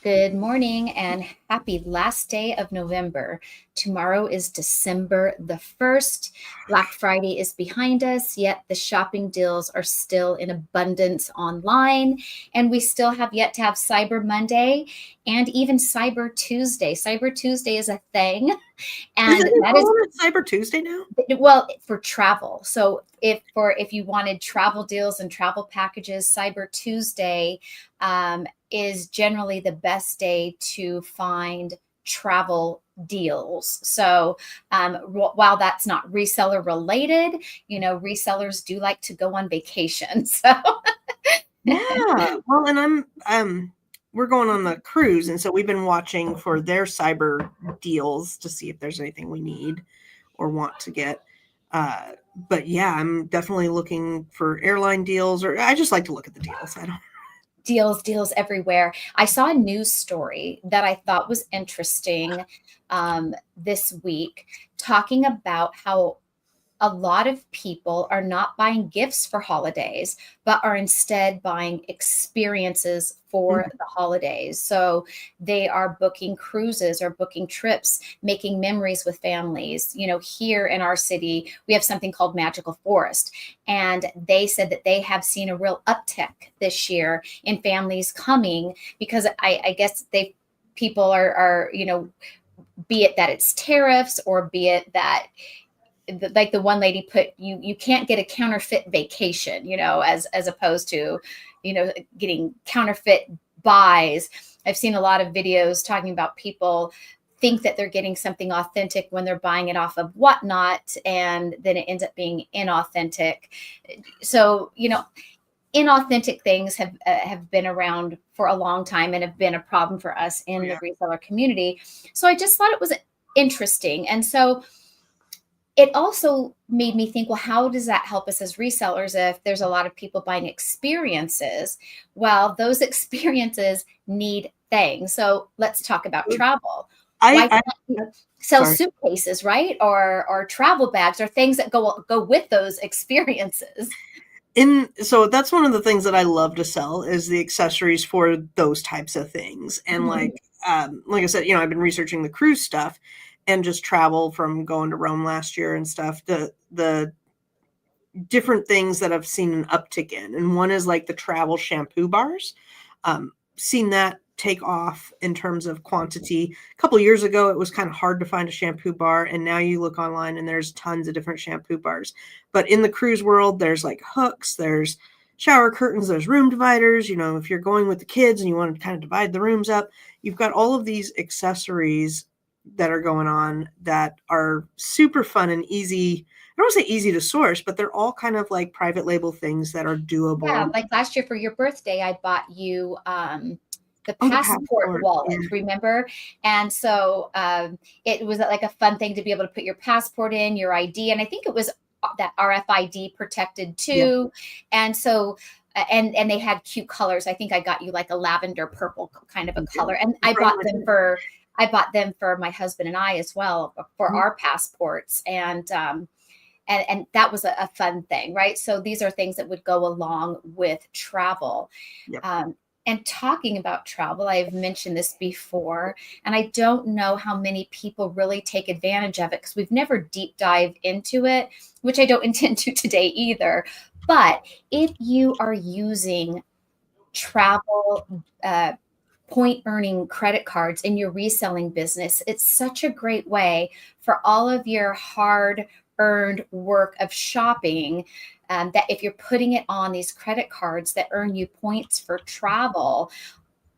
Good morning and happy last day of November. Tomorrow is December the 1st. Black Friday is behind us, yet the shopping deals are still in abundance online. And we still have yet to have Cyber Monday and even Cyber Tuesday. Cyber Tuesday is a thing. Is And it that is, calling it Cyber Tuesday now? well, for travel. So if you wanted travel deals and travel packages, Cyber Tuesday is generally the best day to find travel deals. So while that's not reseller related, resellers do like to go on vacation. So Yeah. Well, and we're going on the cruise, and so we've been watching for their cyber deals to see if there's anything we need or want to get. But yeah, I'm definitely looking for airline deals, or I just like to look at the deals. I don't. deals everywhere. I saw a news story that I thought was interesting this week, talking about how a lot of people are not buying gifts for holidays, but are instead buying experiences for the holidays. So they are booking cruises or booking trips, making memories with families. Here in our city, we have something called Magical Forest. And they said that they have seen a real uptick this year in families coming because I guess people are, be it that it's tariffs or be it that like the one lady put, you can't get a counterfeit vacation, as opposed to getting counterfeit buys. I've seen a lot of videos talking about people think that they're getting something authentic when they're buying it off of Whatnot, and then it ends up being inauthentic. So inauthentic things have been around for a long time and have been a problem for us in the reseller community. So I just thought it was interesting. And so it also made me think, well, how does that help us as resellers if there's a lot of people buying experiences? Well, those experiences need things. So let's talk about travel. Why I can't you sell sorry. suitcases, right? Or travel bags or things that go with those experiences. So that's one of the things that I love to sell is the accessories for those types of things. And like I said, I've been researching the cruise stuff and just travel from going to Rome last year and stuff. The different things that I've seen an uptick in, and one is like the travel shampoo bars. Seen that take off in terms of quantity. A couple of years ago, it was kind of hard to find a shampoo bar, and now you look online and there's tons of different shampoo bars. But in the cruise world, there's like hooks, there's shower curtains, there's room dividers. If you're going with the kids and you want to kind of divide the rooms up, you've got all of these accessories that are going on that are super fun and easy. I don't want to say easy to source, but they're all kind of like private label things that are doable. Yeah, like last year for your birthday, I bought you the Oh, the passport passport. wallet, Yeah. remember? And so it was like a fun thing to be able to put your passport in, your ID, and I think it was that RFID protected too. Yeah. And so and they had cute colors. I think I got you like a lavender purple kind of a color, and I bought them for my husband and I as well for our passports. And that was a fun thing, right? So these are things that would go along with travel. Yep. And talking about travel, I've mentioned this before, and I don't know how many people really take advantage of it because we've never deep dive into it, which I don't intend to today either. But if you are using travel point earning credit cards in your reselling business, it's such a great way for all of your hard earned work of shopping, that if you're putting it on these credit cards that earn you points for travel.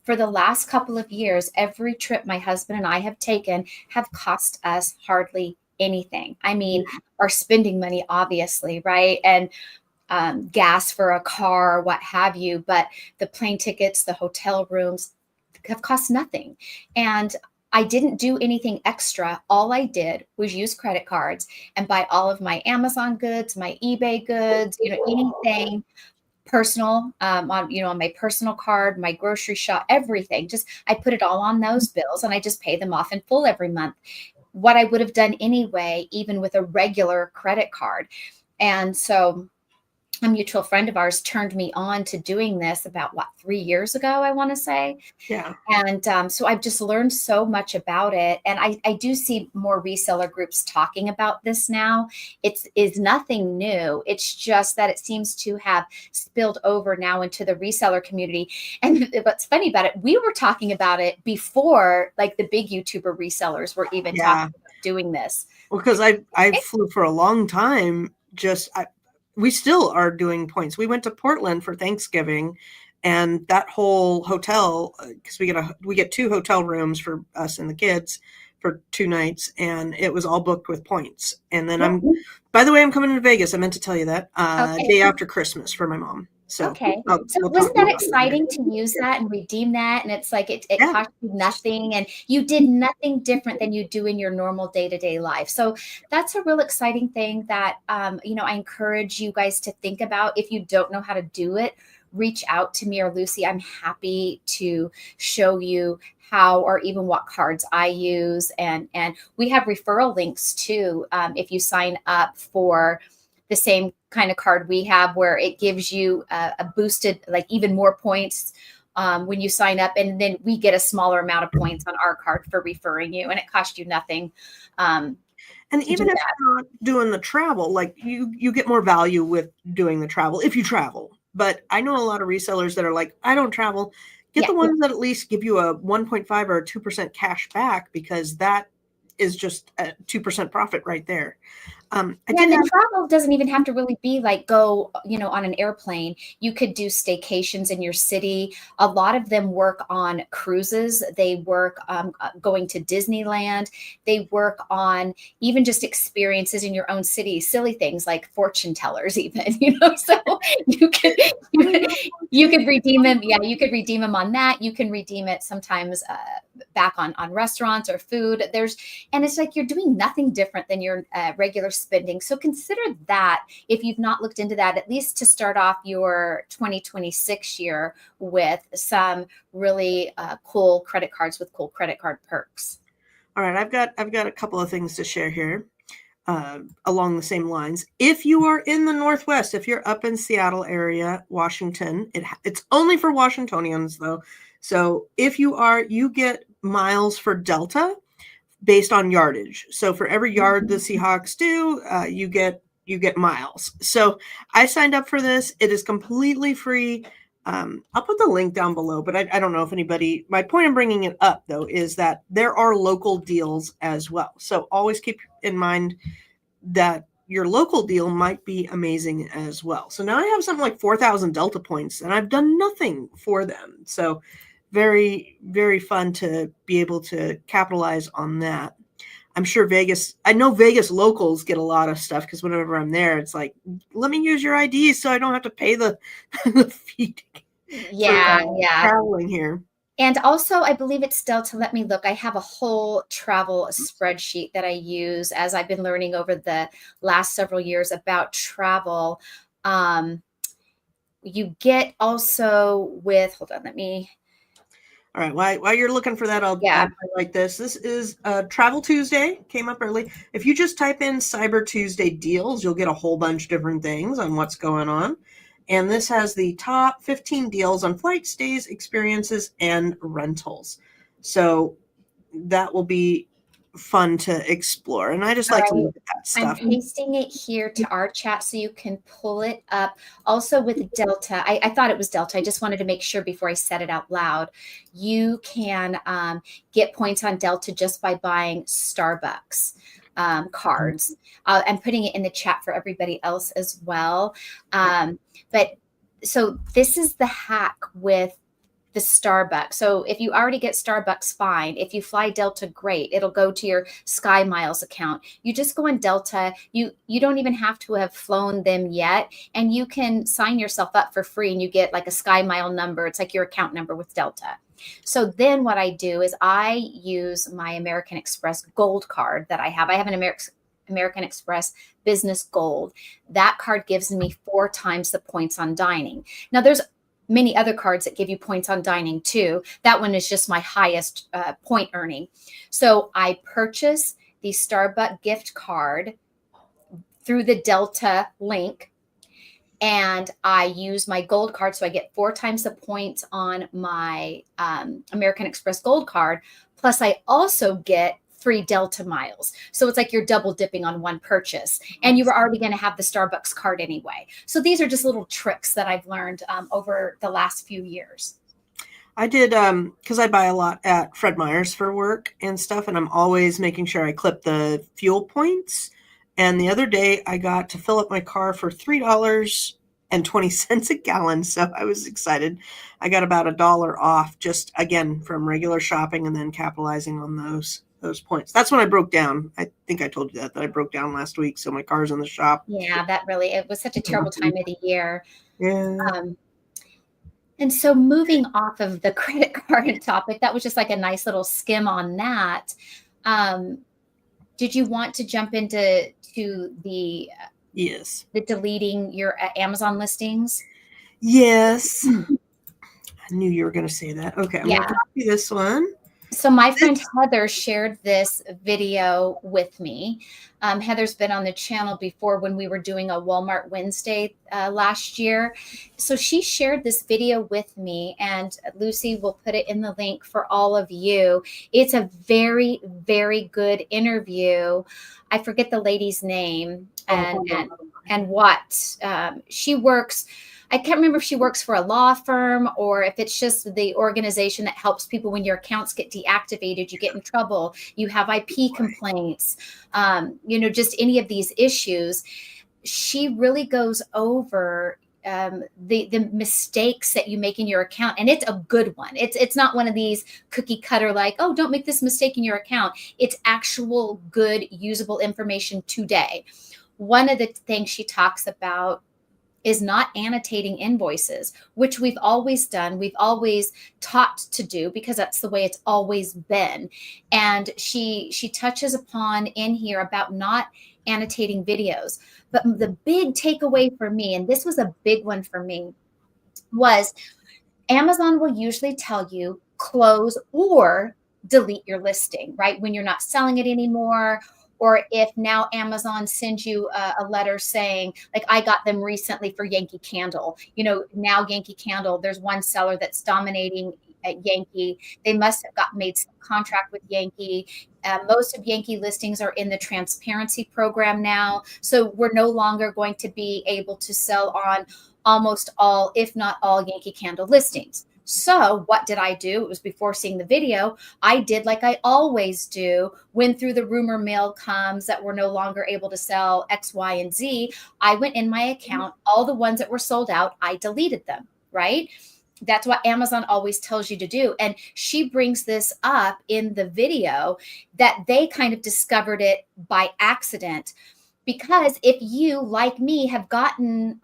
For the last couple of years, every trip my husband and I have taken have cost us hardly anything. I mean, our spending money, obviously, right? And gas for a car, what have you, but the plane tickets, the hotel rooms have cost nothing. And I didn't do anything extra. All I did was use credit cards and buy all of my Amazon goods, my eBay goods, anything personal, on my personal card, my grocery shop, everything. Just I put it all on those bills and I just pay them off in full every month. What I would have done anyway, even with a regular credit card. And so a mutual friend of ours turned me on to doing this about 3 years ago, I want to say. Yeah. And so I've just learned so much about it. And I do see more reseller groups talking about this now. It's is nothing new. It's just that it seems to have spilled over now into the reseller community. And what's funny about it, we were talking about it before like the big YouTuber resellers were even Yeah. talking about doing this. Well, because I flew for a long time. We still are doing points. We went to Portland for Thanksgiving, and that whole hotel, because we get 2 hotel rooms for us and the kids for 2 nights, and it was all booked with points. And then Yep. by the way, I'm coming to Vegas. I meant to tell you that Okay. day after Christmas for my mom. So Okay. So we'll talk wasn't that more about it exciting later. to use that and redeem that? And it's like it Yeah. cost you nothing and you did nothing different than you do in your normal day-to-day life. So that's a real exciting thing that I encourage you guys to think about. If you don't know how to do it, reach out to me or Lucy. I'm happy to show you how or even what cards I use. And we have referral links too. If you sign up for the same kind of card we have where it gives you a boosted, like even more points when you sign up. And then we get a smaller amount of points on our card for referring you and it costs you nothing. And even if you're not doing the travel, like you get more value with doing the travel if you travel. But I know a lot of resellers that are like, I don't travel. Get the ones that at least give you a 1.5 or a 2% cash back, because that is just a 2% profit right there. And the travel doesn't even have to really be like go, on an airplane. You could do staycations in your city. A lot of them work on cruises. They work going to Disneyland. They work on even just experiences in your own city, silly things like fortune tellers, even, so you could, you could redeem them. Yeah, you could redeem them on that. You can redeem it sometimes back on restaurants or food. And it's like you're doing nothing different than your regular spending. So consider that if you've not looked into that, at least to start off your 2026 year with some really cool credit cards with cool credit card perks. All right, I've got a couple of things to share here along the same lines. If you are in the Northwest, if you're up in Seattle area, Washington, it's only for Washingtonians though. So if you are, you get miles for Delta based on yardage. So for every yard the Seahawks do, you get miles. So I signed up for this. It is completely free. I'll put the link down below, but I don't know if anybody, my point in bringing it up though, is that there are local deals as well. So always keep in mind that your local deal might be amazing as well. So now I have something like 4,000 Delta points and I've done nothing for them. So very, very fun to be able to capitalize on that. I'm sure I know Vegas locals get a lot of stuff because whenever I'm there, it's like, let me use your ID so I don't have to pay the fee for traveling here. And also, I believe it's Delta. Let me look. I have a whole travel spreadsheet that I use as I've been learning over the last several years about travel. You get also with, hold on, let me. All right, while you're looking for that, I'll highlight this. This is Travel Tuesday, came up early. If you just type in Cyber Tuesday deals, you'll get a whole bunch of different things on what's going on. And this has the top 15 deals on flight stays, experiences, and rentals. So that will be fun to explore. And I just like to look at that stuff. I'm pasting it here to our chat so you can pull it up. Also with Delta, I thought it was Delta. I just wanted to make sure before I said it out loud. You can get points on Delta just by buying Starbucks cards. I'm putting it in the chat for everybody else as well. But so this is the hack with the Starbucks. So if you already get Starbucks, fine. If you fly Delta, great. It'll go to your Sky Miles account. You just go on Delta. You don't even have to have flown them yet. And you can sign yourself up for free and you get like a Sky Mile number. It's like your account number with Delta. So then what I do is I use my American Express Gold card that I have. I have an American Express Business Gold. That card gives me 4 times the points on dining. Now there's many other cards that give you points on dining too. That one is just my highest point earning. So I purchase the Starbucks gift card through the Delta link. and I use my gold card. So I get 4 times the points on my American Express gold card. Plus, I also get 3 Delta miles. So it's like you're double dipping on one purchase, and you were already going to have the Starbucks card anyway. So these are just little tricks that I've learned over the last few years. I did, because I buy a lot at Fred Meyer's for work and stuff, and I'm always making sure I clip the fuel points. And the other day, I got to fill up my car for $3.20 a gallon, so I was excited. I got about $1 off, just again from regular shopping, and then capitalizing on those points. That's when I broke down. I think I told you that I broke down last week, so my car's in the shop. Yeah, it was such a terrible time of the year. Yeah. And so moving off of the credit card topic, that was just like a nice little skim on that. Did you want to jump into the Yes. the deleting your Amazon listings? Yes. I knew you were going to say that. Okay, I'm going Yeah. to copy this one. So my friend Heather shared this video with me. Heather's been on the channel before when we were doing a Walmart Wednesday last year. So she shared this video with me, and Lucy will put it in the link for all of you. It's a very, very good interview. I forget the lady's name and what she works. I can't remember if she works for a law firm or if it's just the organization that helps people when your accounts get deactivated, you get in trouble, you have IP complaints, just any of these issues. She really goes over the mistakes that you make in your account, and it's a good one. It's not one of these cookie cutter like, oh, don't make this mistake in your account. It's actual good usable information today. One of the things she talks about is not annotating invoices, which we've always done. We've always taught to do because that's the way it's always been. And she touches upon in here about not annotating videos. But the big takeaway for me, and this was a big one for me, was Amazon will usually tell you close or delete your listing, right? When you're not selling it anymore, or if now Amazon sends you a letter saying, like I got them recently for Yankee Candle, now Yankee Candle, there's one seller that's dominating at Yankee. They must have made some contract with Yankee. Most of Yankee listings are in the transparency program now. So we're no longer going to be able to sell on almost all, if not all, Yankee Candle listings. So what did I do? It was before seeing the video. I did like I always do when through the rumor mill comes that we're no longer able to sell X, Y, and Z. I went in my account, all the ones that were sold out, I deleted them, right? That's what Amazon always tells you to do. And she brings this up in the video that they kind of discovered it by accident. Because if you, like me, I've gotten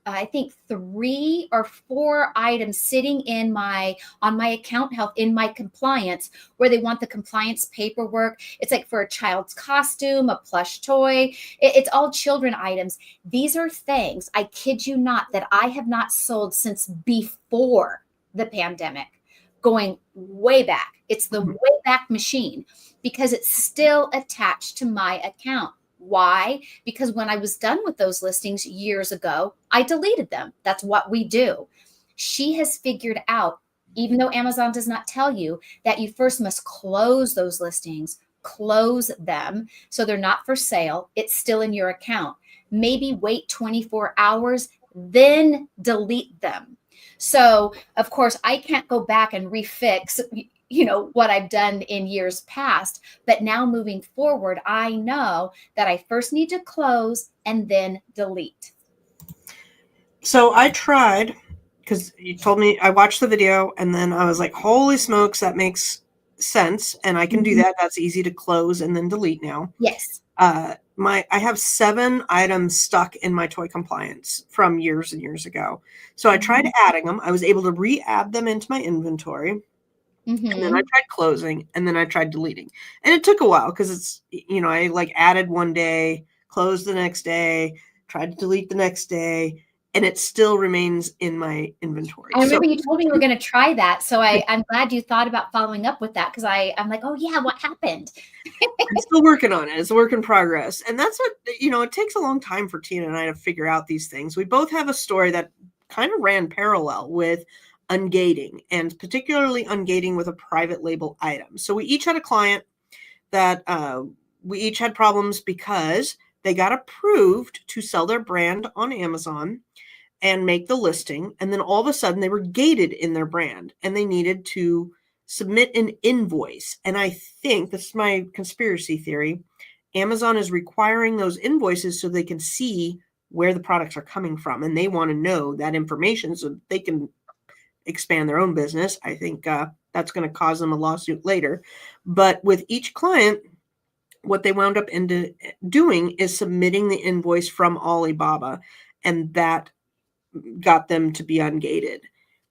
I think 3 or 4 items sitting on my account health in my compliance where they want the compliance paperwork. It's like for a child's costume, a plush toy. It's all children items. These are things, I kid you not, that I have not sold since before the pandemic, going way back. It's the way back machine because it's still attached to my account. Why? Because when I was done with those listings years ago, I deleted them. That's what we do. She has figured out, even though Amazon does not tell you, that you first must close those listings, close them so they're not for sale. It's still in your account. Maybe wait 24 hours, then delete them. So, of course, I can't go back and refix what I've done in years past. But now moving forward, I know that I first need to close and then delete. So I tried, because you told me, I watched the video and then I was like, holy smokes, that makes sense. And I can do that. That's easy to close and then delete now. Yes. I have 7 items stuck in my toy compliance from years and years ago. So I tried adding them. I was able to re-add them into my inventory. And then I tried closing, and then I tried deleting. And it took a while because it's, I like added one day, closed the next day, tried to delete the next day. and it still remains in my inventory. I So remember you told me you were going to try that. So I'm glad you thought about following up with that, because I'm like, oh yeah, what happened? I'm still working on it. It's a work in progress. And that's what, it takes a long time for Tina and I to figure out these things. We both have a story that kind of ran parallel with ungating, and particularly ungating with a private label item. So we each had a client that we each had problems because they got approved to sell their brand on Amazon and make the listing. And then all of a sudden they were gated in their brand and they needed to submit an invoice. And I think this is my conspiracy theory. Amazon is requiring those invoices so they can see where the products are coming from. And they want to know that information so they can expand their own business. I think that's going to cause them a lawsuit later. But with each client, what they wound up into doing is submitting the invoice from Alibaba, and that got them to be ungated.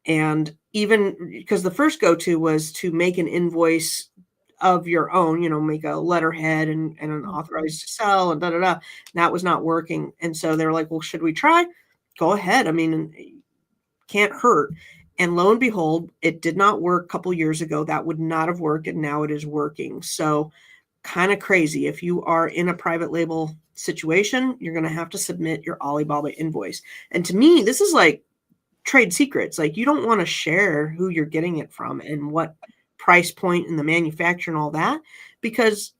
And even because the first go-to was to make an invoice of your own, make a letterhead and an authorized to sell and da. That was not working. And so they were like, well, should we try? Go ahead. I mean, can't hurt. And lo and behold, it did not work a couple years ago. That would not have worked. And now it is working. So kind of crazy. If you are in a private label situation, you're going to have to submit your Alibaba invoice. And to me, this is like trade secrets. Like, you don't want to share who you're getting it from and what price point and the manufacturer and all that, because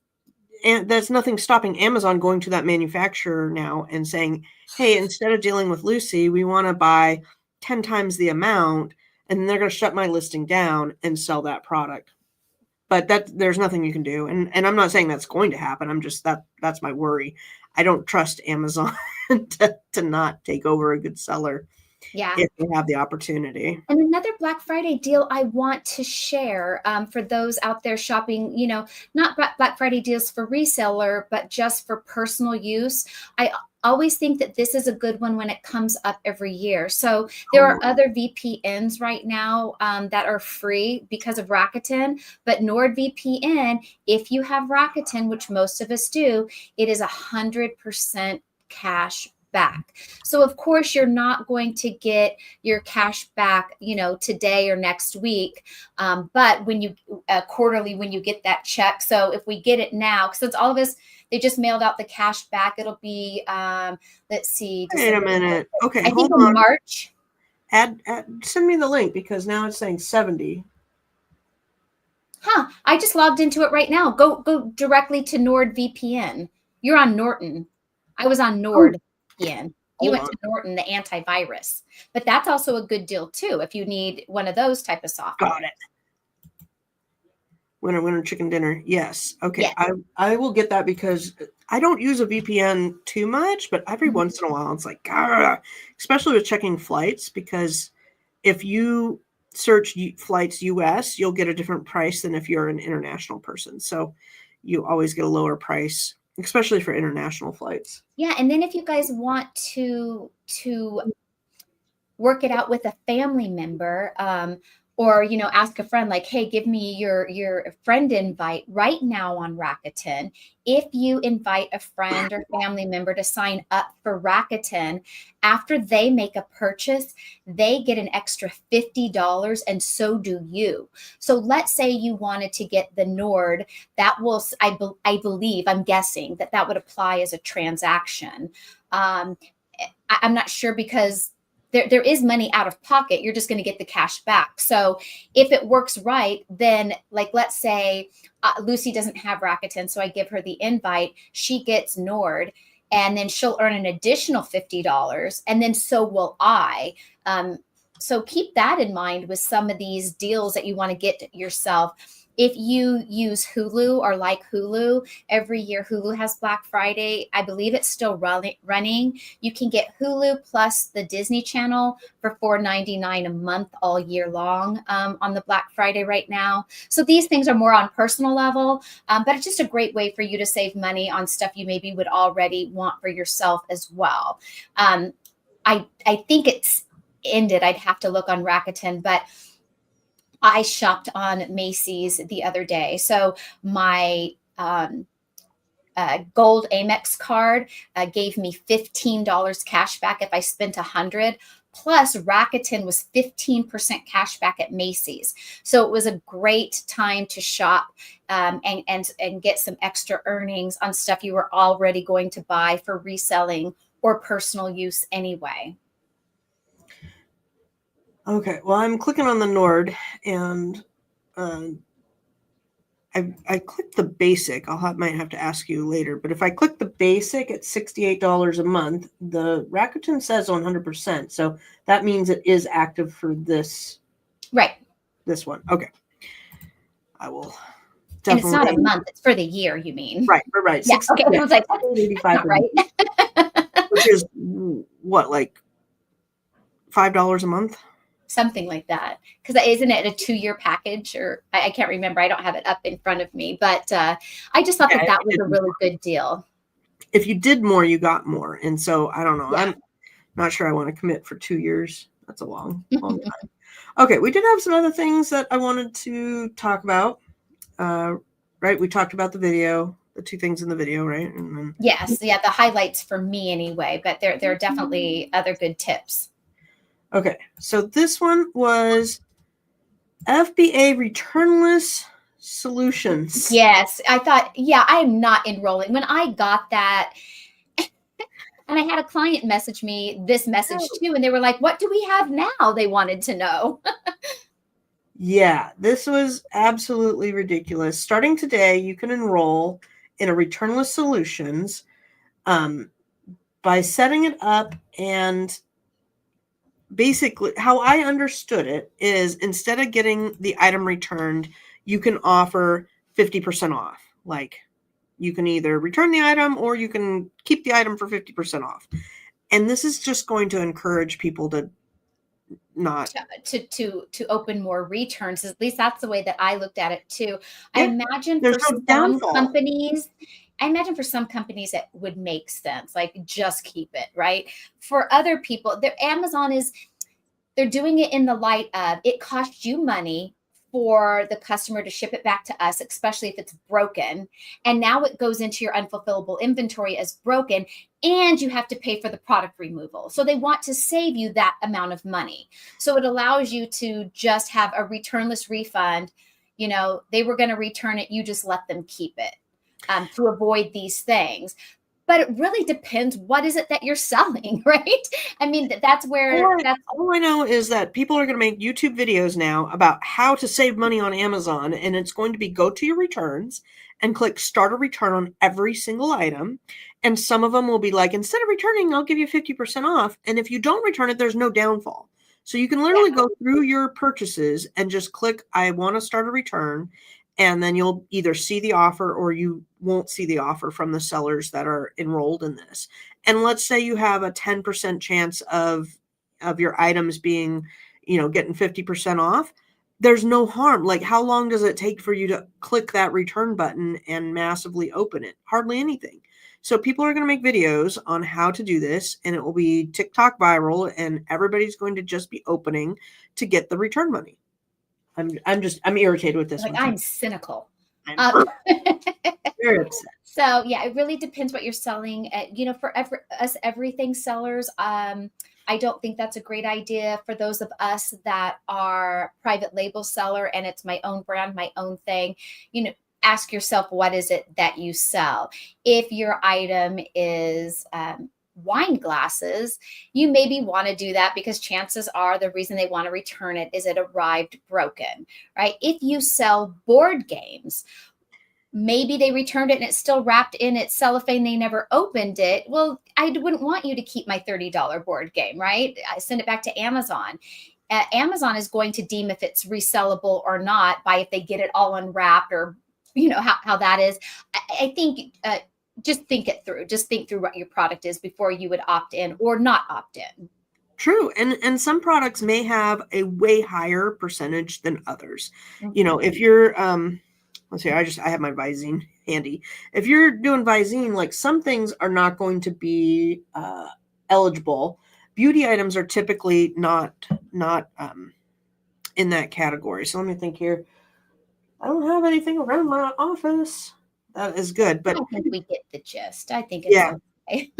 there's nothing stopping Amazon going to that manufacturer now and saying, hey, instead of dealing with Lucy, we want to buy 10 times the amount, and they're going to shut my listing down and sell that product. But there's nothing you can do. And I'm not saying that's going to happen. I'm just, that's my worry. I don't trust Amazon to not take over a good seller Yeah. if they have the opportunity. And another Black Friday deal I want to share for those out there shopping, not Black Friday deals for reseller, but just for personal use. I always think that this is a good one when it comes up every year. So there are other VPNs right now that are free because of Rakuten, but NordVPN, if you have Rakuten, which most of us do, it is 100% cash back. So of course you're not going to get your cash back, today or next week. But when you quarterly, when you get that check. So if we get it now, since all of us, they just mailed out the cash back. It'll be, let's see. Wait a minute. Okay, I hold think on. in March. Send me the link, because now it's saying 70. Huh. I just logged into it right now. Go directly to NordVPN. You're on Norton. I was on NordVPN. You went to Norton, the antivirus. But that's also a good deal too if you need one of those type of software. Got it. Winner, chicken dinner. Yes. Okay. Yes. I will get that, because I don't use a VPN too much, but every once in a while it's like, especially with checking flights, because if you search flights US, you'll get a different price than if you're an international person. So you always get a lower price, especially for international flights. Yeah. And then if you guys want to work it out with a family member, or ask a friend, like, hey, give me your friend invite right now on Rakuten. If you invite a friend or family member to sign up for Rakuten, after they make a purchase, they get an extra $50, and so do you. So let's say you wanted to get the Nord, that will, I believe, I'm guessing that would apply as a transaction. I'm not sure, because there is money out of pocket. You're just going to get the cash back. So if it works right, then, like, let's say Lucy doesn't have Rakuten, so I give her the invite. She gets Nord, and then she'll earn an additional $50, and then so will I. So keep that in mind with some of these deals that you want to get yourself. If you use Hulu or like Hulu, every year Hulu has Black Friday. I believe it's still running. You can get Hulu plus the Disney Channel for $4.99 a month all year long on the Black Friday right now. So these things are more on personal level, but it's just a great way for you to save money on stuff you maybe would already want for yourself as well. I think it's ended. I'd have to look on Rakuten, but I shopped on Macy's the other day. So my gold Amex card gave me $15 cash back if I spent 100. Plus, Rakuten was 15% cash back at Macy's. So it was a great time to shop and get some extra earnings on stuff you were already going to buy for reselling or personal use anyway. Okay, well, I'm clicking on the Nord, and I clicked the basic. Might have to ask you later, but if I click the basic at $68 a month, the Rakuten says 100%. So that means it is active for this. Right. This one. Okay. I will definitely. And it's not a month; it's for the year. You mean? Right. Yeah. Okay. I was like, that's not right. Which is what, like $5 a month? Something like that. Because isn't it a 2-year package? Or I can't remember. I don't have it up in front of me. But I just thought that was a really good deal. If you did more, you got more. And so I don't know. Yeah. I'm not sure I want to commit for 2 years. That's a long time. Okay. We did have some other things that I wanted to talk about. Right. We talked about the video, the 2 things in the video, right? And then, yes. Yeah. The highlights for me anyway. But there are definitely other good tips. Okay, so this one was FBA returnless solutions. Yes, I thought, I'm not enrolling. When I got that, and I had a client message me this message too, and they were like, what do we have now? They wanted to know. Yeah, this was absolutely ridiculous. Starting today, you can enroll in a returnless solutions by setting it up, and basically how I understood it is instead of getting the item returned, you can offer 50% off. Like you can either return the item or you can keep the item for 50% off. And this is just going to encourage people to not to open more returns. At least that's the way that I looked at it too. Yeah, I imagine there's for no some downfall. companies, it would make sense. Like just keep it, right? For other people, they're doing it in the light of it costs you money for the customer to ship it back to us, especially if it's broken. And now it goes into your unfulfillable inventory as broken, and you have to pay for the product removal. So they want to save you that amount of money. So it allows you to just have a returnless refund. You know, they were going to return it. You just let them keep it to avoid these things. But it really depends. What is it that you're selling, right? I mean, that's where all I know is that people are going to make YouTube videos now about how to save money on Amazon. And it's going to be go to your returns and click start a return on every single item. And some of them will be like, instead of returning, I'll give you 50% off. And if you don't return it, there's no downfall. So you can literally go through your purchases and just click, I want to start a return. And then you'll either see the offer or you won't see the offer from the sellers that are enrolled in this. And let's say you have a 10% chance of your items being, getting 50% off. There's no harm. Like, how long does it take for you to click that return button and massively open it? Hardly anything. So people are going to make videos on how to do this, and it will be TikTok viral, and everybody's going to just be opening to get the return money. I'm irritated with this one. I'm cynical. I'm very upset. So yeah, it really depends what you're selling. For us everything sellers, I don't think that's a great idea. For those of us that are private label seller and it's my own brand, my own thing, ask yourself, what is it that you sell? If your item is wine glasses, you maybe want to do that because chances are the reason they want to return it is it arrived broken, right? If you sell board games, maybe they returned it and it's still wrapped in its cellophane, they never opened it. Well, I wouldn't want you to keep my $30 board game, right? I send it back to Amazon. Amazon is going to deem if it's resellable or not by if they get it all unwrapped or how that is. I think just think it through. Just think through what your product is before you would opt in or not opt in. True. And some products may have a way higher percentage than others. Mm-hmm. If you're, let's see, I have my Visine handy. If you're doing Visine, like some things are not going to be eligible. Beauty items are typically not in that category. So let me think here. I don't have anything around my office that is good. But I think we get the gist. I think it's yeah, okay.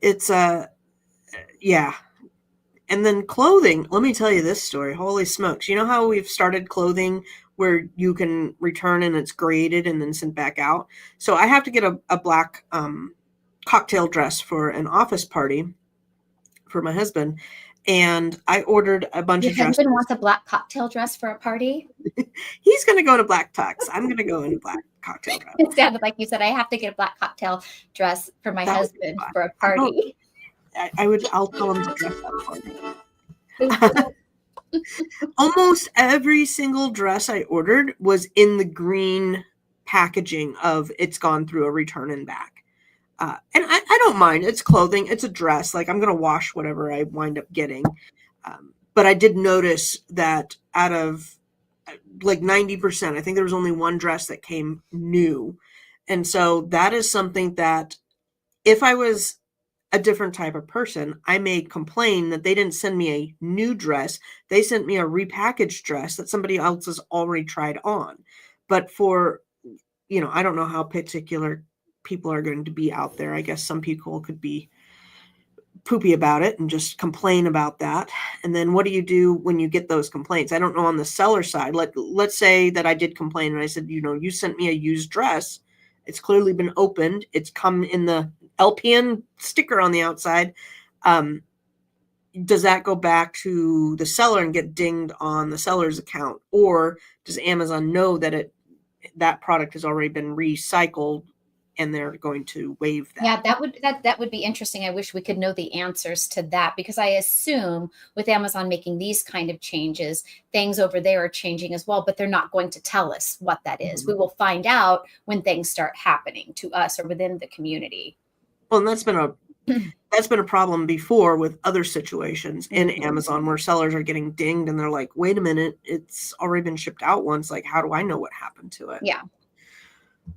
it's yeah. And then clothing, let me tell you this story. Holy smokes. You know how we've started clothing where you can return and it's graded and then sent back out? So I have to get a black cocktail dress for an office party for my husband. And I ordered a bunch Your of dresses. husband wants a black cocktail dress for a party? He's going to go in a black tux. I'm going to go in a black cocktail dress. It sounded like you said, I have to get a black cocktail dress for my That would be husband fun. for a party. I'll tell him to dress up for me. Almost every single dress I ordered was in the green packaging of it's gone through a return and back. And I don't mind. It's clothing. It's a dress. Like, I'm going to wash whatever I wind up getting. But I did notice that out of like 90%, I think there was only one dress that came new. And so that is something that if I was a different type of person, I may complain that they didn't send me a new dress. They sent me a repackaged dress that somebody else has already tried on. But for, I don't know how particular people are going to be out there. I guess some people could be poopy about it and just complain about that. And then what do you do when you get those complaints? I don't know on the seller side. Let's say that I did complain and I said, you sent me a used dress. It's clearly been opened. It's come in the LPN sticker on the outside. Does that go back to the seller and get dinged on the seller's account? Or does Amazon know that that product has already been recycled and they're going to waive that? Yeah, that would be interesting. I wish we could know the answers to that, because I assume with Amazon making these kind of changes, things over there are changing as well, but they're not going to tell us what that is. Mm-hmm. We will find out when things start happening to us or within the community. Well, and that's been a problem before with other situations in Amazon where sellers are getting dinged and they're like, wait a minute, it's already been shipped out once. Like, how do I know what happened to it? Yeah.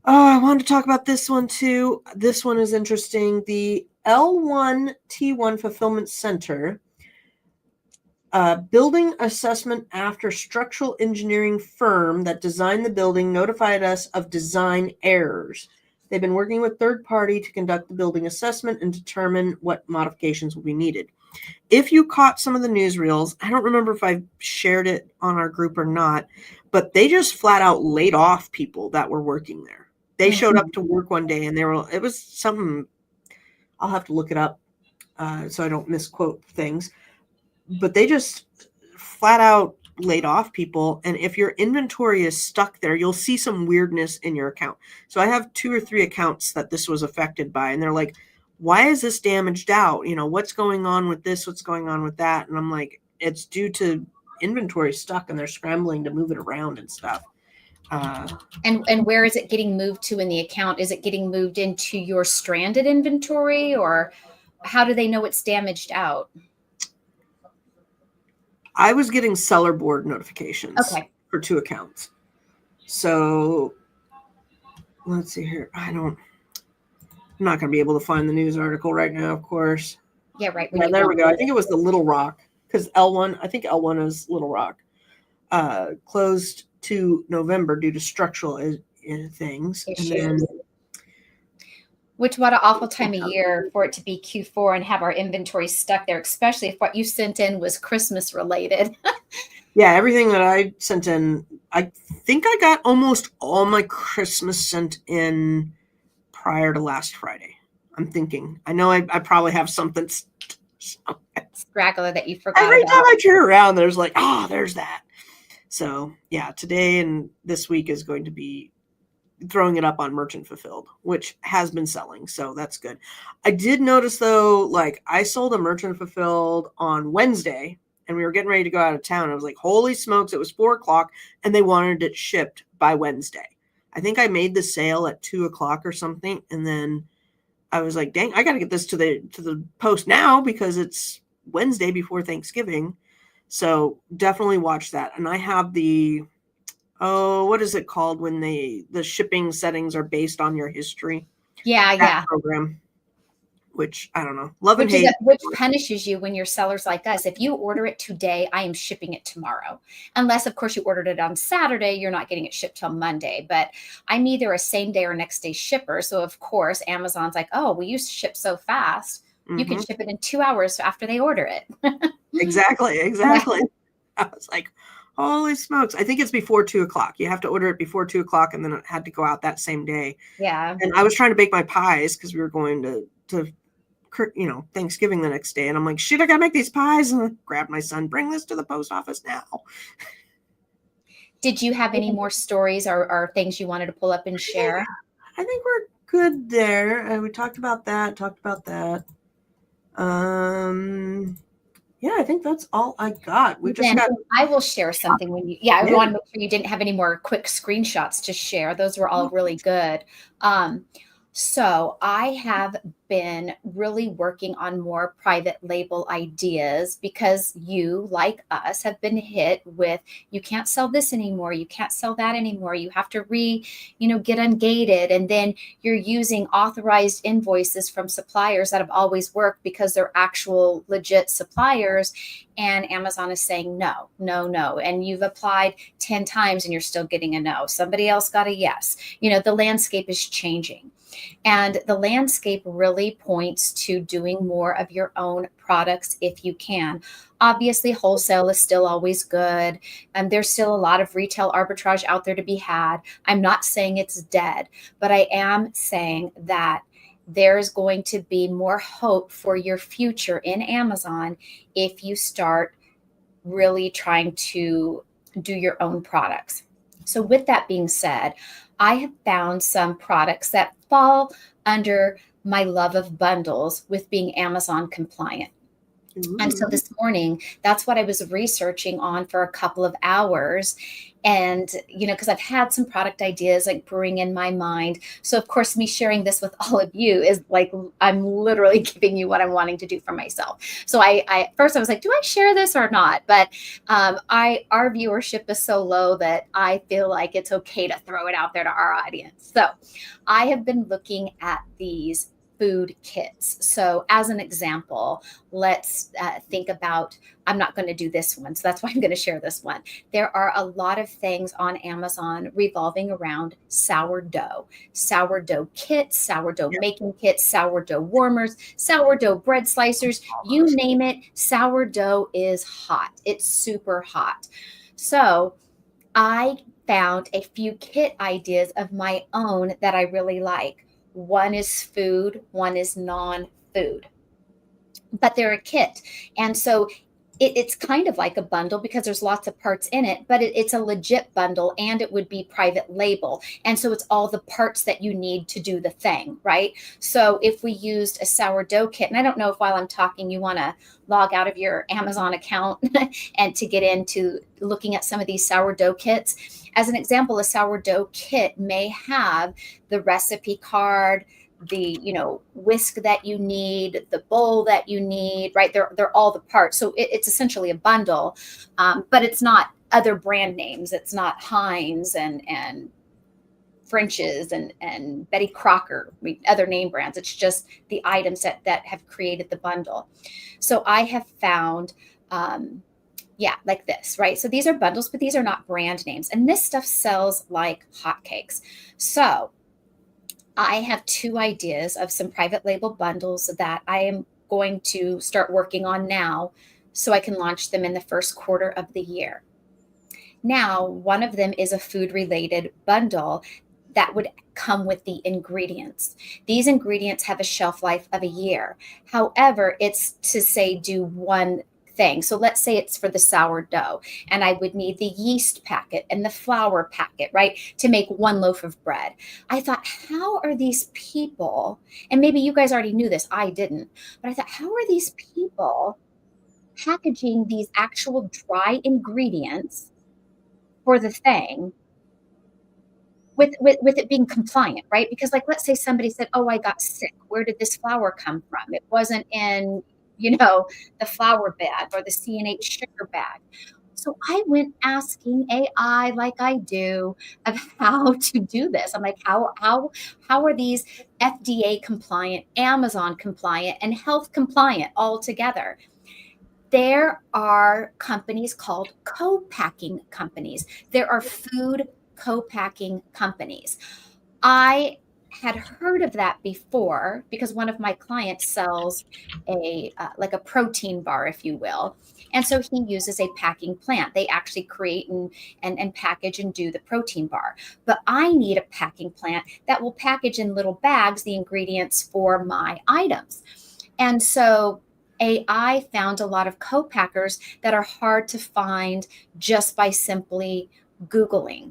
Oh, I wanted to talk about this one too. This one is interesting. The L1T1 Fulfillment Center building assessment after structural engineering firm that designed the building notified us of design errors. They've been working with third party to conduct the building assessment and determine what modifications will be needed. If you caught some of the newsreels, I don't remember if I shared it on our group or not, but they just flat out laid off people that were working there. They showed up to work one day and it was something, I'll have to look it up so I don't misquote things, but they just flat out laid off people. And if your inventory is stuck there, you'll see some weirdness in your account. So I have 2 or 3 accounts that this was affected by, and they're like, why is this damaged out? What's going on with this? What's going on with that? And I'm like, it's due to inventory stuck and they're scrambling to move it around and stuff. And where is it getting moved to in the account? Is it getting moved into your stranded inventory, or how do they know it's damaged out? I was getting seller board notifications for 2 accounts. So let's see here. I'm not going to be able to find the news article right now, of course. Yeah, right. Yeah, there we go. I think it was the Little Rock, because I think L1 is Little Rock, closed to November due to structural things. Issues. And then, which, what an awful time of year for it to be Q4 and have our inventory stuck there, especially if what you sent in was Christmas related. Yeah, everything that I sent in, I think I got almost all my Christmas sent in prior to last Friday. I'm thinking. I know I probably have something straggler that you forgot every about. time I turn around, there's like, there's that. So yeah, today and this week is going to be throwing it up on Merchant Fulfilled, which has been selling. So that's good. I did notice though, like I sold a Merchant Fulfilled on Wednesday and we were getting ready to go out of town. I was like, holy smokes, it was 4:00 and they wanted it shipped by Wednesday. I think I made the sale at 2:00 or something. And then I was like, dang, I got to get this to the post now because it's Wednesday before Thanksgiving. So definitely watch that. And I have what is it called when the shipping settings are based on your history? Yeah. Program. which I don't know, love and hate. Which punishes you when you're sellers like us. If you order it today, I am shipping it tomorrow. Unless, of course, you ordered it on Saturday, you're not getting it shipped till Monday. But I'm either a same day or next day shipper. So, of course, Amazon's like, oh, we used to ship so fast. You can Mm-hmm. ship it in 2 hours after they order it. Exactly, exactly. I was like, holy smokes. I think it's before 2 o'clock. You have to order it before 2 o'clock, and then it had to go out that same day. Yeah. And I was trying to bake my pies because we were going to Thanksgiving the next day. And I'm like, shit, I gotta make these pies. And I grabbed my son, bring this to the post office now. Did you have any more stories or things you wanted to pull up and share? I think we're good there. We talked about that. Yeah, I think that's all I got. We just Then got, I will share something when you, yeah, I yeah. want to make sure you didn't have any more quick screenshots to share. Those were all really good. Um, so I have been really working on more private label ideas because you, like us, have been hit with, you can't sell this anymore. You can't sell that anymore. You have to get ungated. And then you're using authorized invoices from suppliers that have always worked because they're actual legit suppliers. And Amazon is saying no, no, no. And you've applied 10 times and you're still getting a no. Somebody else got a yes. The landscape is changing. And the landscape really points to doing more of your own products if you can. Obviously, wholesale is still always good. And there's still a lot of retail arbitrage out there to be had. I'm not saying it's dead, but I am saying that there's going to be more hope for your future in Amazon if you start really trying to do your own products. So, with that being said, I have found some products that fall under my love of bundles with being Amazon compliant. And so this morning, that's what I was researching on for a couple of hours. And, because I've had some product ideas like brewing in my mind. So, of course, me sharing this with all of you is like, I'm literally giving you what I'm wanting to do for myself. So at first I was like, do I share this or not? But our viewership is so low that I feel like it's okay to throw it out there to our audience. So I have been looking at these food kits. So as an example, let's think about, I'm not going to do this one. So that's why I'm going to share this one. There are a lot of things on Amazon revolving around sourdough kits, sourdough making kits, sourdough warmers, sourdough bread slicers, you name it. Sourdough is hot. It's super hot. So I found a few kit ideas of my own that I really like. One is food, one is non-food, but they're a kit. And so it's kind of like a bundle because there's lots of parts in it, but it's a legit bundle and it would be private label. And so it's all the parts that you need to do the thing, right? So if we used a sourdough kit, and I don't know if while I'm talking, you want to log out of your Amazon account and to get into looking at some of these sourdough kits. As an example, a sourdough kit may have the recipe card, the whisk that you need, the bowl that you need, right? They're all the parts. So it's essentially a bundle, but it's not other brand names. It's not Heinz and French's and Betty Crocker, other name brands. It's just the items that have created the bundle. So I have found like this, right? So these are bundles, but these are not brand names. And this stuff sells like hotcakes. So I have two ideas of some private label bundles that I am going to start working on now so I can launch them in the first quarter of the year. Now, one of them is a food related bundle that would come with the ingredients. These ingredients have a shelf life of a year. However, it's to say do one thing. So let's say it's for the sourdough, and I would need the yeast packet and the flour packet, right, to make one loaf of bread. I thought, how are these people, and maybe you guys already knew this, I didn't, but I thought, how are these people packaging these actual dry ingredients for the thing with it being compliant, right? Because like, let's say somebody said, oh, I got sick. Where did this flour come from? It wasn't in, the flour bag or the C&H sugar bag. So I went asking AI like I do of how to do this. I'm like, how are these FDA compliant, Amazon compliant, and health compliant all together? There are companies called co-packing companies. There are food co-packing companies. I had heard of that before because one of my clients sells a like a protein bar, if you will, and so he uses a packing plant. They actually create and package and do the protein bar. But I need a packing plant that will package in little bags the ingredients for my items. And so AI found a lot of co-packers that are hard to find just by simply Googling.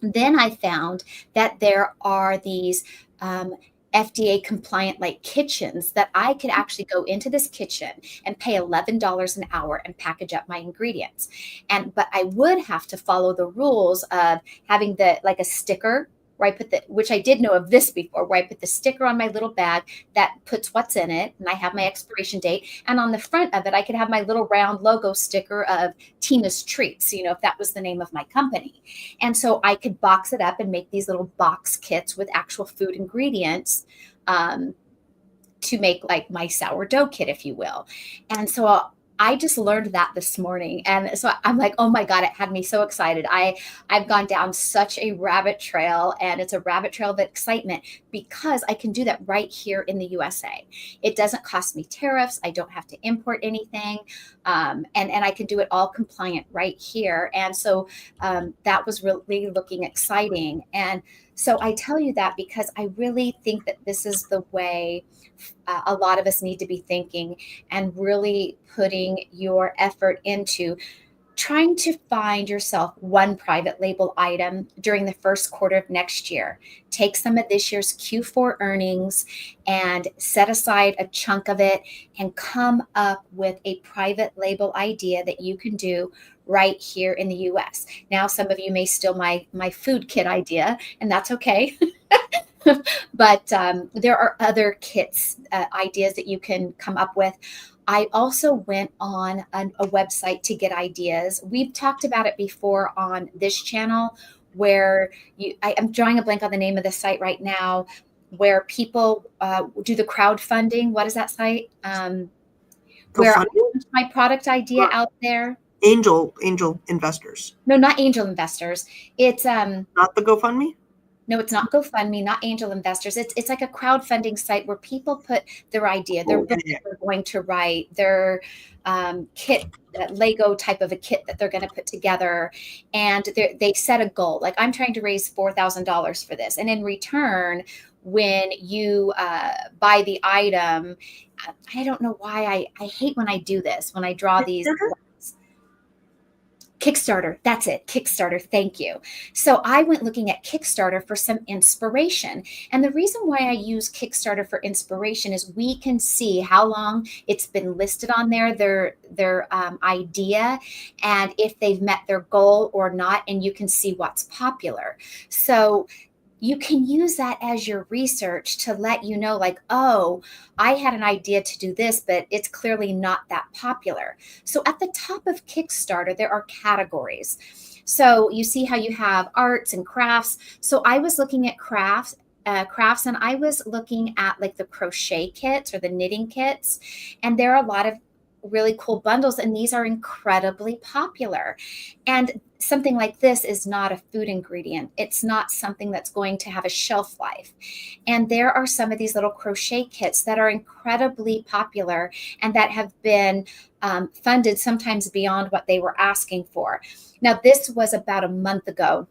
Then I found that there are these FDA compliant like kitchens that I could actually go into this kitchen and pay $11 an hour and package up my ingredients. And but I would have to follow the rules of having the like a sticker where I put the, which I did know of this before, where I put the sticker on my little bag that puts what's in it, and I have my expiration date. And on the front of it, I could have my little round logo sticker of Tina's Treats, you know, if that was the name of my company. And so I could box it up and make these little box kits with actual food ingredients um, to make like my sourdough kit, if you will. And so I just learned that this morning. And so I'm like, oh my God, it had me so excited. I've gone down such a rabbit trail, and it's a rabbit trail of excitement because I can do that right here in the USA. It doesn't cost me tariffs. I don't have to import anything. And I can do it all compliant right here. And so that was really looking exciting. And so I tell you that because I really think that this is the way a lot of us need to be thinking and really putting your effort into trying to find yourself one private label item during the first quarter of next year. Take some of this year's Q4 earnings and set aside a chunk of it and come up with a private label idea that you can do right here in the US. Now, some of you may steal my food kit idea, and that's okay. But there are other kits, ideas that you can come up with. I also went on a website to get ideas. We've talked about it before on this channel where I'm drawing a blank on the name of the site right now, where people do the crowdfunding. What is that site? Where I GoFundMe? put my product idea out there. Angel investors, No, not angel investors. It's not the GoFundMe. No, it's not GoFundMe, not angel investors. It's like a crowdfunding site where people put their idea, their Oh, book yeah, that they're going to write, their kit, Lego type of a kit that they're going to put together, and they set a goal. Like I'm trying to raise $4,000 for this, and in return, when you buy the item, I don't know why I hate when I do this when I draw these. Kickstarter? Kickstarter. That's it. Kickstarter. Thank you. So I went looking at Kickstarter for some inspiration. And the reason why I use Kickstarter for inspiration is we can see how long it's been listed on there, their idea, and if they've met their goal or not. And you can see what's popular. So you can use that as your research to let you know, like, oh, I had an idea to do this, but it's clearly not that popular. So at the top of Kickstarter, there are categories. So you see how you have arts and crafts. So I was looking at crafts, and I was looking at like the crochet kits or the knitting kits, and there are a lot of really cool bundles, and these are incredibly popular. And something like this is not a food ingredient. It's not something that's going to have a shelf life. And there are some of these little crochet kits that are incredibly popular and that have been funded sometimes beyond what they were asking for. Now, this was about a month ago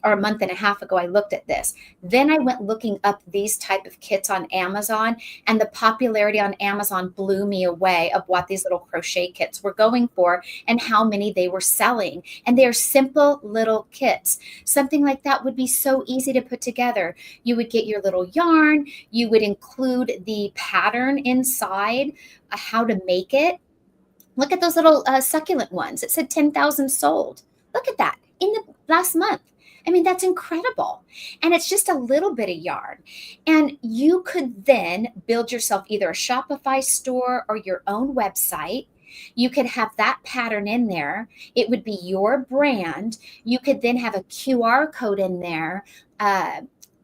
or a month and a half ago. I looked at this. Then I went looking up these type of kits on Amazon, and the popularity on Amazon blew me away of what these little crochet kits were going for and how many they were selling. And they're simple little kits. Something like that would be so easy to put together. You would get your little yarn, you would include the pattern inside, how to make it. Look at those little succulent ones. It said 10,000 sold. Look at that in the last month. I mean, that's incredible. And it's just a little bit of yarn. And you could then build yourself either a Shopify store or your own website. You could have that pattern in there. It would be your brand. You could then have a QR code in there,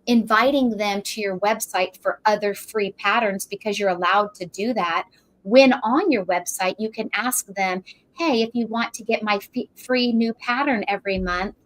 inviting them to your website for other free patterns because you're allowed to do that. When on your website, you can ask them, hey, if you want to get my free new pattern every month,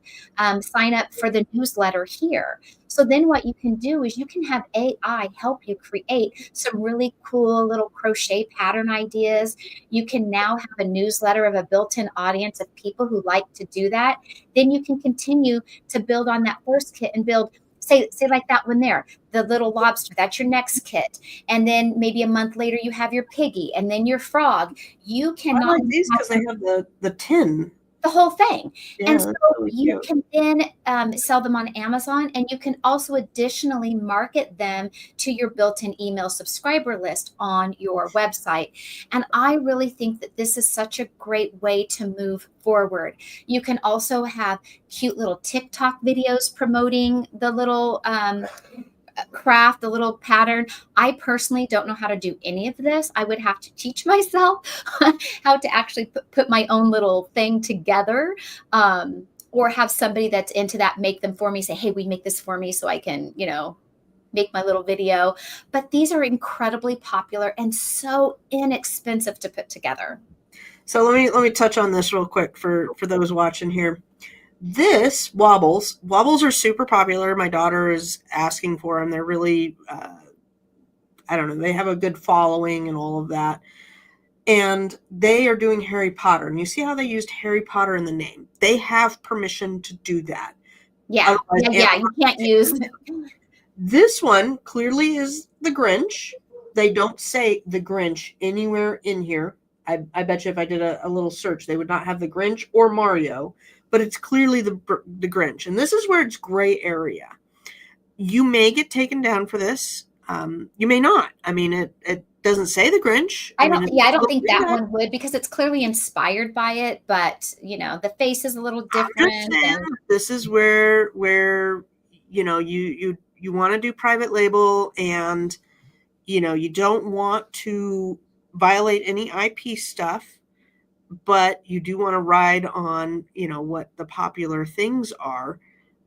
sign up for the newsletter here. So then what you can do is you can have AI help you create some really cool little crochet pattern ideas. You can now have a newsletter of a built-in audience of people who like to do that. Then you can continue to build on that first kit and build, say like that one there, the little lobster, that's your next kit. And then maybe a month later you have your piggy and then your frog. You I cannot like these because they have the tin. the whole thing. Yeah, And so that's really you cute. can then sell them on Amazon, and you can also additionally market them to your built-in email subscriber list on your website. And I really think that this is such a great way to move forward. You can also have cute little TikTok videos promoting the little craft, the little pattern. I personally don't know how to do any of this. I would have to teach myself how to actually put my own little thing together. Or have somebody that's into that make them for me, say, hey, we make this for me so I can, make my little video. But these are incredibly popular and so inexpensive to put together. So let me touch on this real quick for those watching here. This wobbles are super popular. My daughter is asking for them. They're really I don't know, they have a good following and all of that. And they are doing Harry Potter. And you see how they used Harry Potter in the name. They have permission to do that. Yeah. Otherwise, Yeah. You can't use. This one clearly is the Grinch. They don't say the Grinch anywhere in here. I bet you if I did a little search, they would not have the Grinch or Mario, but it's clearly the Grinch. And this is where it's gray area. You may get taken down for this. You may not. I mean, it doesn't say the Grinch. I don't think that that one would, because it's clearly inspired by it, but the face is a little I'm just different. saying, this is where you want to do private label, and you don't want to violate any IP stuff, but you do want to ride on what the popular things are.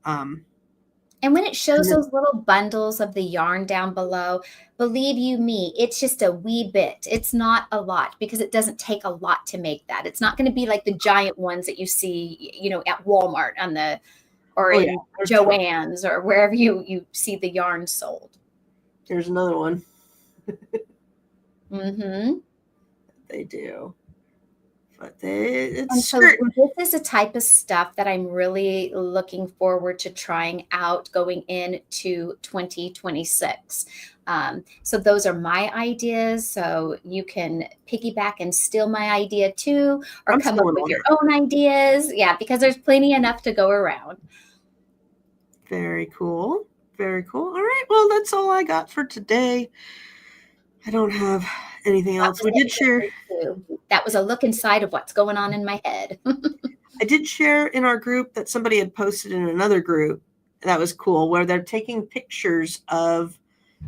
And when it shows those little bundles of the yarn down below, believe you me, it's just a wee bit. It's not a lot, because it doesn't take a lot to make that. It's not going to be like the giant ones that you see, at Walmart or in Joann's or wherever you see the yarn sold. Here's another one. Mm-hmm. They do. But so this is a type of stuff that I'm really looking forward to trying out going into 2026. So those are my ideas. So you can piggyback and steal my idea too, or come up with your own ideas. Yeah, because there's plenty enough to go around. Very cool. Very cool. All right. Well, that's all I got for today. I don't have anything else. We did share. That was a look inside of what's going on in my head. I did share in our group that somebody had posted in another group. That was cool, where they're taking pictures of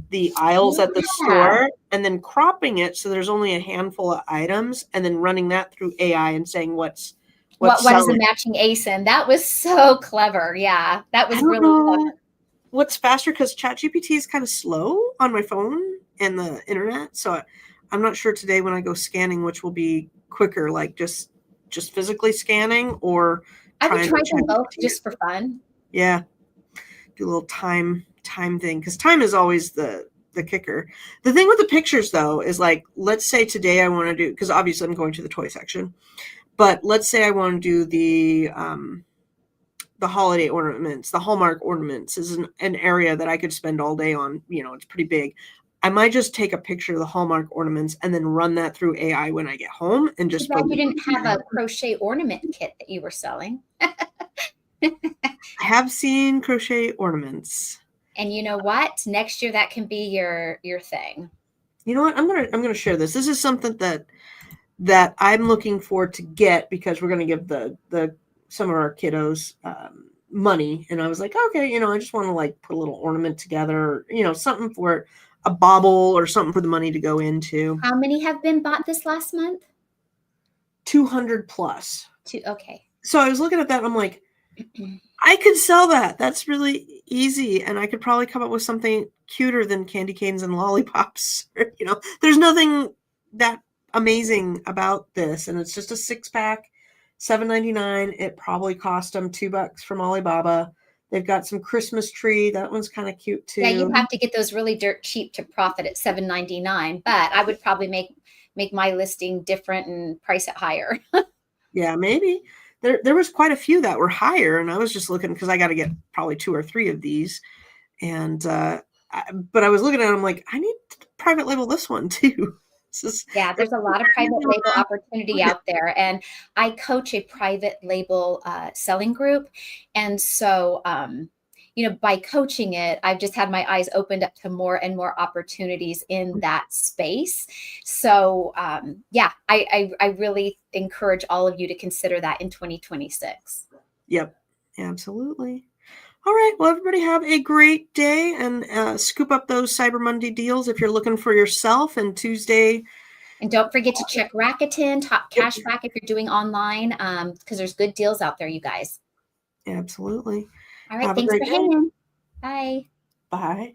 the aisles at the store and then cropping it so there's only a handful of items, and then running that through AI and saying what is the matching ASIN. That was so clever. Yeah, that was really clever. What's faster, because ChatGPT is kind of slow on my phone and the internet, so I'm not sure today when I go scanning which will be quicker, like just physically scanning, or I would try them both just for fun. Yeah, do a little time thing, because time is always the kicker. The thing with the pictures though is, like, let's say today I want to do, because obviously I'm going to the toy section, but let's say I want to do the holiday ornaments, the Hallmark ornaments is an area that I could spend all day on. It's pretty big. I might just take a picture of the Hallmark ornaments and then run that through AI when I get home, and just. You didn't have a crochet ornament kit that you were selling. I have seen crochet ornaments. And you know what? Next year that can be your thing. You know what? I'm gonna share this. This is something that I'm looking forward to get, because we're gonna give the some of our kiddos money, and I was like, okay, I just want to like put a little ornament together, something for a bauble or something for the money to go into. How many have been bought this last month? 200 plus. Okay. So I was looking at that and I'm like, I could sell that. That's really easy. And I could probably come up with something cuter than candy canes and lollipops. There's nothing that amazing about this. And it's just a 6-pack, $7.99. It probably cost them $2 from Alibaba. They've got some Christmas tree. That one's kind of cute too. Yeah, you have to get those really dirt cheap to profit at $7.99. But I would probably make my listing different and price it higher. Yeah, maybe. There was quite a few that were higher, and I was just looking because I got to get probably 2 or 3 of these. And but I was looking at them like, I need to private label this one too. Yeah, there's a lot of private label opportunity out there. And I coach a private label selling group. And so, by coaching it, I've just had my eyes opened up to more and more opportunities in that space. So, I really encourage all of you to consider that in 2026. Yep, absolutely. All right. Well, everybody have a great day and scoop up those Cyber Monday deals if you're looking for yourself. And Tuesday. And don't forget to check Rakuten, Top Cashback if you're doing online, because there's good deals out there, you guys. Absolutely. All right. Have Thanks a for great day. hanging. Bye. Bye.